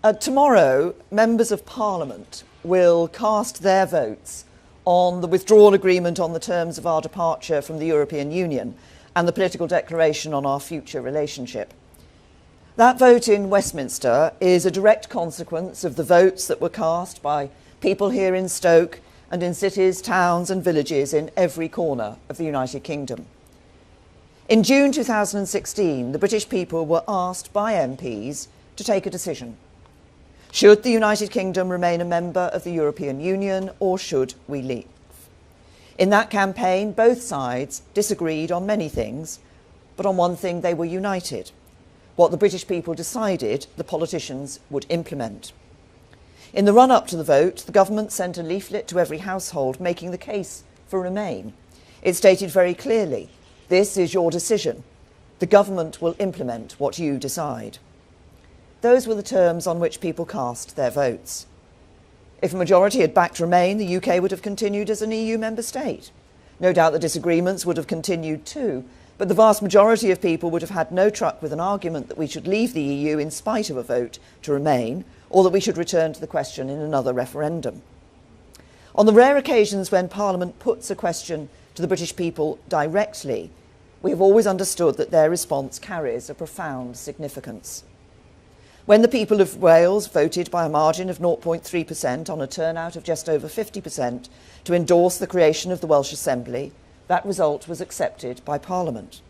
Tomorrow, members of Parliament will cast their votes on the withdrawal agreement on the terms of our departure from the European Union and the political declaration on our future relationship. That vote in Westminster is a direct consequence of the votes that were cast by people here in Stoke and in cities, towns and villages in every corner of the United Kingdom. In June 2016, the British people were asked by MPs to take a decision. Should the United Kingdom remain a member of the European Union, or should we leave? In that campaign, both sides disagreed on many things, but on one thing they were united. What the British people decided, the politicians would implement. In the run-up to the vote, the government sent a leaflet to every household making the case for Remain. It stated very clearly, this is your decision. The government will implement what you decide. Those were the terms on which people cast their votes. If a majority had backed Remain, the UK would have continued as an EU member state. No doubt the disagreements would have continued too, but the vast majority of people would have had no truck with an argument that we should leave the EU in spite of a vote to remain, or that we should return to the question in another referendum. On the rare occasions when Parliament puts a question to the British people directly, we have always understood that their response carries a profound significance. When the people of Wales voted by a margin of 0.3% on a turnout of just over 50% to endorse the creation of the Welsh Assembly, that result was accepted by Parliament.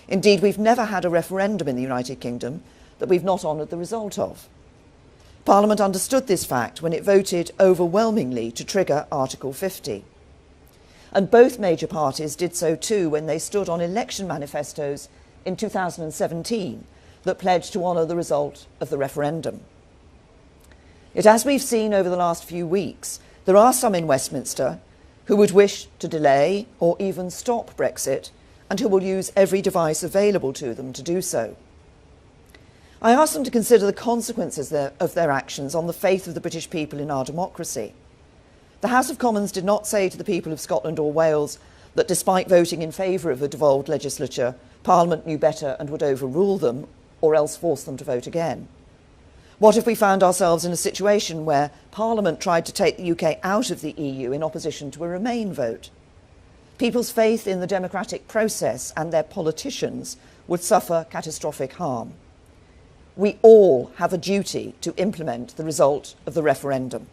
Indeed, we've never had a referendum in the United Kingdom that we've not honoured the result of. Parliament understood this fact when it voted overwhelmingly to trigger Article 50. And both major parties did so too when they stood on election manifestos in 2017 that pledged to honour the result of the referendum. Yet, as we've seen over the last few weeks, there are some in Westminster who would wish to delay or even stop Brexit and who will use every device available to them to do so. I asked them to consider the consequences of their actions on the faith of the British people in our democracy. The House of Commons did not say to the people of Scotland or Wales that despite voting in favour of a devolved legislature, Parliament knew better and would overrule them or else force them to vote again. What if we found ourselves in a situation where Parliament tried to take the UK out of the EU in opposition to a Remain vote? People's faith in the democratic process and their politicians would suffer catastrophic harm. We all have a duty to implement the result of the referendum.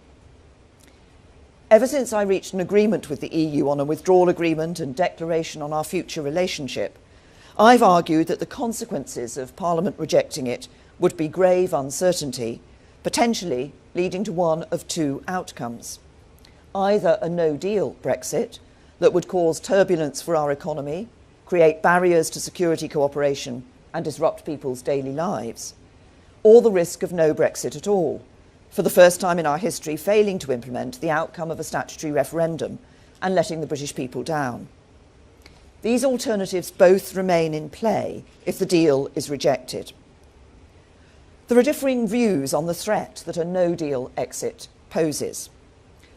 Ever since I reached an agreement with the EU on a withdrawal agreement and declaration on our future relationship, I've argued that the consequences of Parliament rejecting it would be grave uncertainty, potentially leading to one of two outcomes. Either a no-deal Brexit that would cause turbulence for our economy, create barriers to security cooperation and disrupt people's daily lives, or the risk of no Brexit at all, for the first time in our history failing to implement the outcome of a statutory referendum and letting the British people down. These alternatives both remain in play if the deal is rejected. There are differing views on the threat that a no-deal exit poses.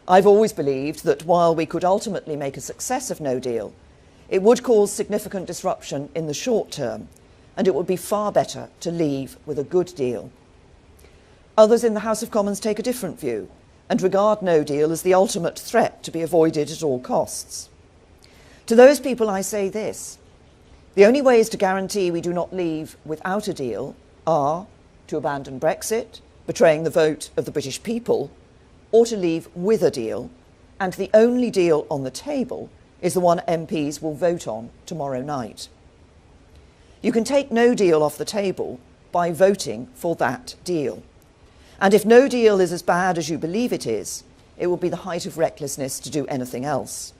I've always believed that while we could ultimately make a success of no deal, it would cause significant disruption in the short term, and it would be far better to leave with a good deal. Others in the House of Commons take a different view and regard no deal as the ultimate threat to be avoided at all costs. To those people I say this: the only ways to guarantee we do not leave without a deal are to abandon Brexit, betraying the vote of the British people, or to leave with a deal, and the only deal on the table is the one MPs will vote on tomorrow night. You can take no deal off the table by voting for that deal. And if no deal is as bad as you believe it is, it will be the height of recklessness to do anything else.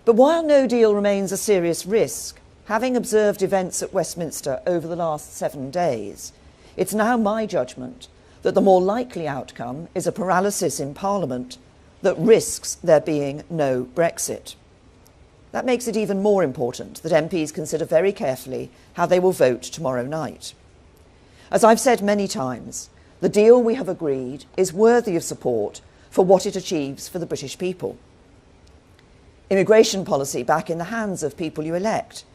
But while no deal remains a serious risk, having observed events at Westminster over the last 7 days, it's now my judgment that the more likely outcome is a paralysis in Parliament that risks there being no Brexit. That makes it even more important that MPs consider very carefully how they will vote tomorrow night. As I've said many times, the deal we have agreed is worthy of support for what it achieves for the British people. Immigration policy back in the hands of people you elect.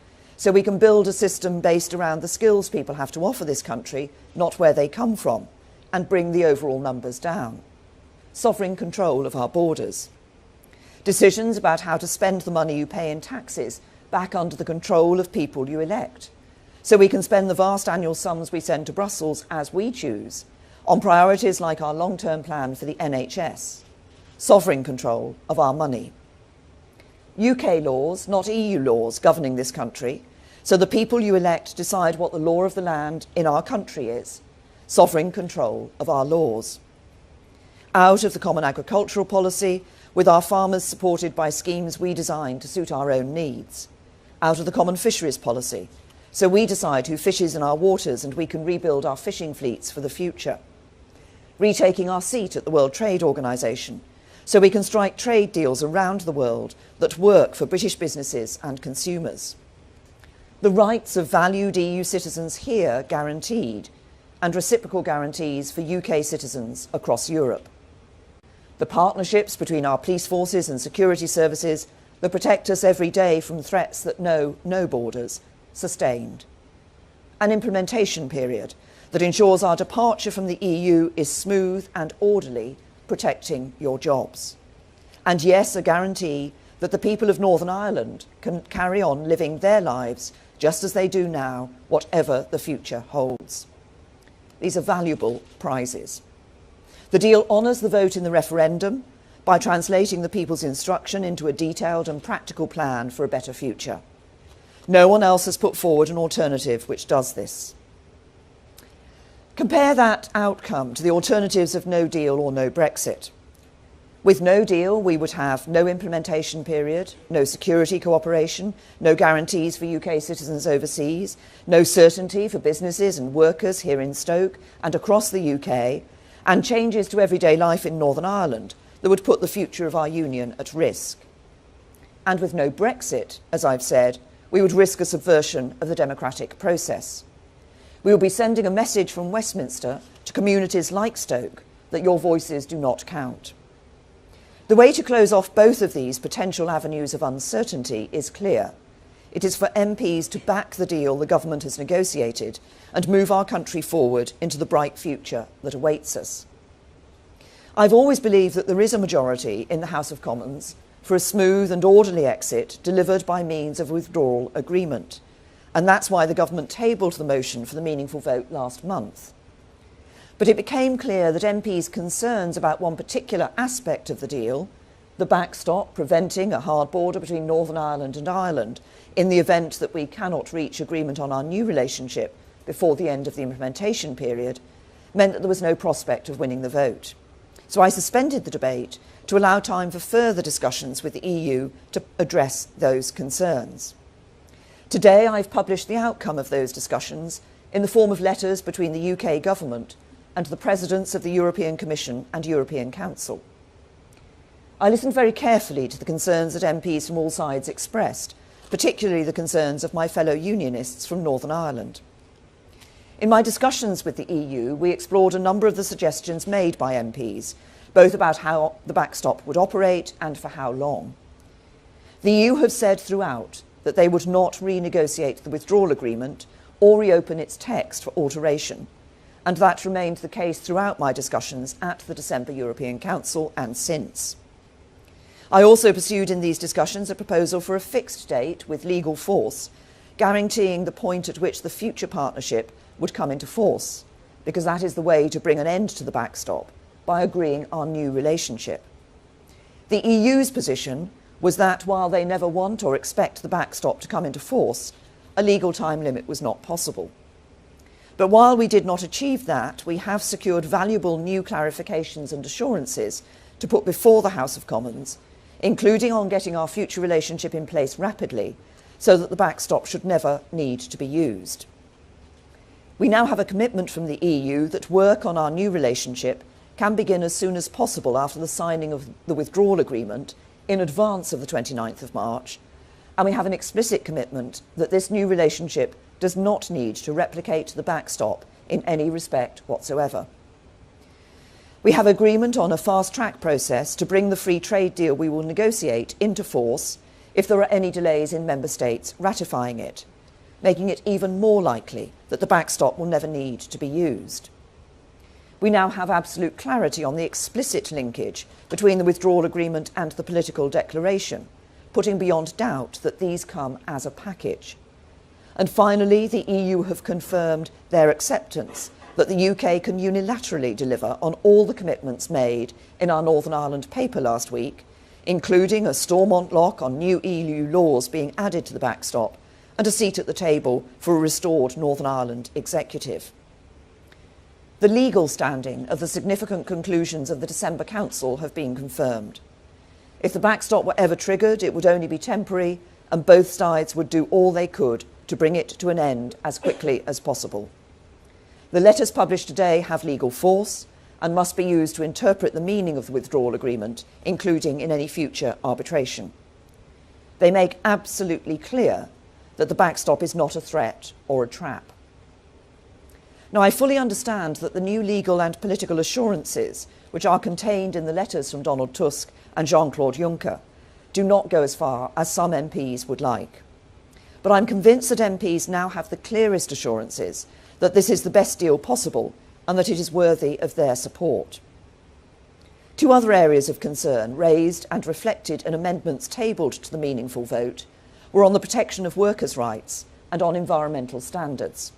so we can build a system based around the skills people have to offer this country, not where they come from, and bring the overall numbers down. Sovereign control of our borders. Decisions about how to spend the money you pay in taxes back under the control of people you elect, so we can spend the vast annual sums we send to Brussels as we choose on priorities like our long-term plan for the NHS. Sovereign control of our money. UK laws, not EU laws, governing this country, so the people you elect decide what the law of the land in our country is. Sovereign control of our laws. Out of the common agricultural policy, with our farmers supported by schemes we designed to suit our own needs. Out of the common fisheries policy, so we decide who fishes in our waters and we can rebuild our fishing fleets for the future. Retaking our seat at the World Trade Organization, so we can strike trade deals around the world that work for British businesses and consumers. The rights of valued EU citizens here guaranteed, and reciprocal guarantees for UK citizens across Europe. The partnerships between our police forces and security services that protect us every day from threats that know no borders, sustained. An implementation period that ensures our departure from the EU is smooth and orderly, protecting your jobs. And yes, a guarantee that the people of Northern Ireland can carry on living their lives just as they do now, whatever the future holds. These are valuable prizes. The deal honours the vote in the referendum by translating the people's instruction into a detailed and practical plan for a better future. No one else has put forward an alternative which does this. Compare that outcome to the alternatives of no deal or no Brexit. With no deal, we would have no implementation period, no security cooperation, no guarantees for UK citizens overseas, no certainty for businesses and workers here in Stoke and across the UK, and changes to everyday life in Northern Ireland that would put the future of our union at risk. And with no Brexit, as I've said, we would risk a subversion of the democratic process. We will be sending a message from Westminster to communities like Stoke that your voices do not count. The way to close off both of these potential avenues of uncertainty is clear. It is for MPs to back the deal the government has negotiated and move our country forward into the bright future that awaits us. I've always believed that there is a majority in the House of Commons for a smooth and orderly exit delivered by means of withdrawal agreement. And that's why the government tabled the motion for the meaningful vote last month. But it became clear that MPs' concerns about one particular aspect of the deal, the backstop preventing a hard border between Northern Ireland and Ireland in the event that we cannot reach agreement on our new relationship before the end of the implementation period, meant that there was no prospect of winning the vote. So I suspended the debate to allow time for further discussions with the EU to address those concerns. Today, I've published the outcome of those discussions in the form of letters between the UK government and the presidents of the European Commission and European Council. I listened very carefully to the concerns that MPs from all sides expressed, particularly the concerns of my fellow unionists from Northern Ireland. In my discussions with the EU, we explored a number of the suggestions made by MPs, both about how the backstop would operate and for how long. The EU have said throughout that they would not renegotiate the withdrawal agreement or reopen its text for alteration, and that remained the case throughout my discussions at the December European Council and since. I also pursued in these discussions a proposal for a fixed date with legal force, guaranteeing the point at which the future partnership would come into force, because that is the way to bring an end to the backstop, by agreeing our new relationship. The EU's position was that while they never want or expect the backstop to come into force, a legal time limit was not possible. But while we did not achieve that, we have secured valuable new clarifications and assurances to put before the House of Commons, including on getting our future relationship in place rapidly, so that the backstop should never need to be used. We now have a commitment from the EU that work on our new relationship can begin as soon as possible after the signing of the withdrawal agreement in advance of the 29th of March, and we have an explicit commitment that this new relationship does not need to replicate the backstop in any respect whatsoever. We have agreement on a fast-track process to bring the free trade deal we will negotiate into force if there are any delays in member states ratifying it, making it even more likely that the backstop will never need to be used. We now have absolute clarity on the explicit linkage between the withdrawal agreement and the political declaration, putting beyond doubt that these come as a package. And finally, the EU have confirmed their acceptance that the UK can unilaterally deliver on all the commitments made in our Northern Ireland paper last week, including a Stormont lock on new EU laws being added to the backstop and a seat at the table for a restored Northern Ireland executive. The legal standing of the significant conclusions of the December Council have been confirmed. If the backstop were ever triggered, it would only be temporary, and both sides would do all they could to bring it to an end as quickly as possible. The letters published today have legal force and must be used to interpret the meaning of the withdrawal agreement, including in any future arbitration. They make absolutely clear that the backstop is not a threat or a trap. Now, I fully understand that the new legal and political assurances, which are contained in the letters from Donald Tusk and Jean-Claude Juncker, do not go as far as some MPs would like. But I'm convinced that MPs now have the clearest assurances that this is the best deal possible and that it is worthy of their support. Two other areas of concern raised and reflected in amendments tabled to the meaningful vote were on the protection of workers' rights and on environmental standards.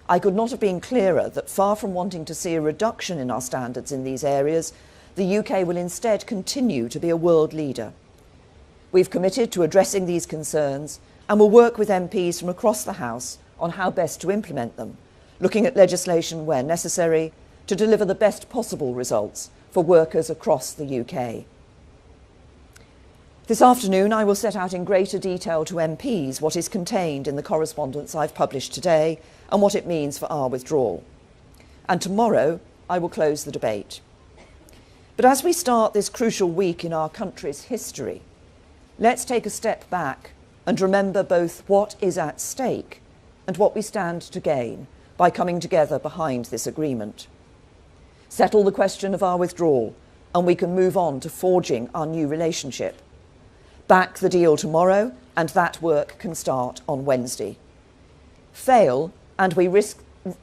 I could not have been clearer that far from wanting to see a reduction in our standards in these areas, the UK will instead continue to be a world leader. We've committed to addressing these concerns and will work with MPs from across the House on how best to implement them, looking at legislation where necessary to deliver the best possible results for workers across the UK. This afternoon, I will set out in greater detail to MPs what is contained in the correspondence I've published today and what it means for our withdrawal. And tomorrow, I will close the debate. But as we start this crucial week in our country's history, let's take a step back and remember both what is at stake and what we stand to gain by coming together behind this agreement. Settle the question of our withdrawal, and we can move on to forging our new relationship. Back the deal tomorrow, and that work can start on Wednesday. Fail, and we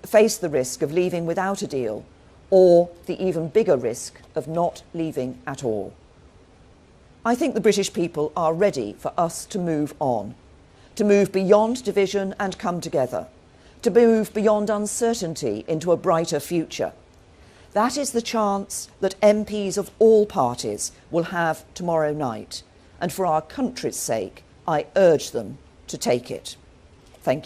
face the risk of leaving without a deal, or the even bigger risk of not leaving at all. I think the British people are ready for us to move on, to move beyond division and come together, to move beyond uncertainty into a brighter future. That is the chance that MPs of all parties will have tomorrow night, and for our country's sake, I urge them to take it. Thank you.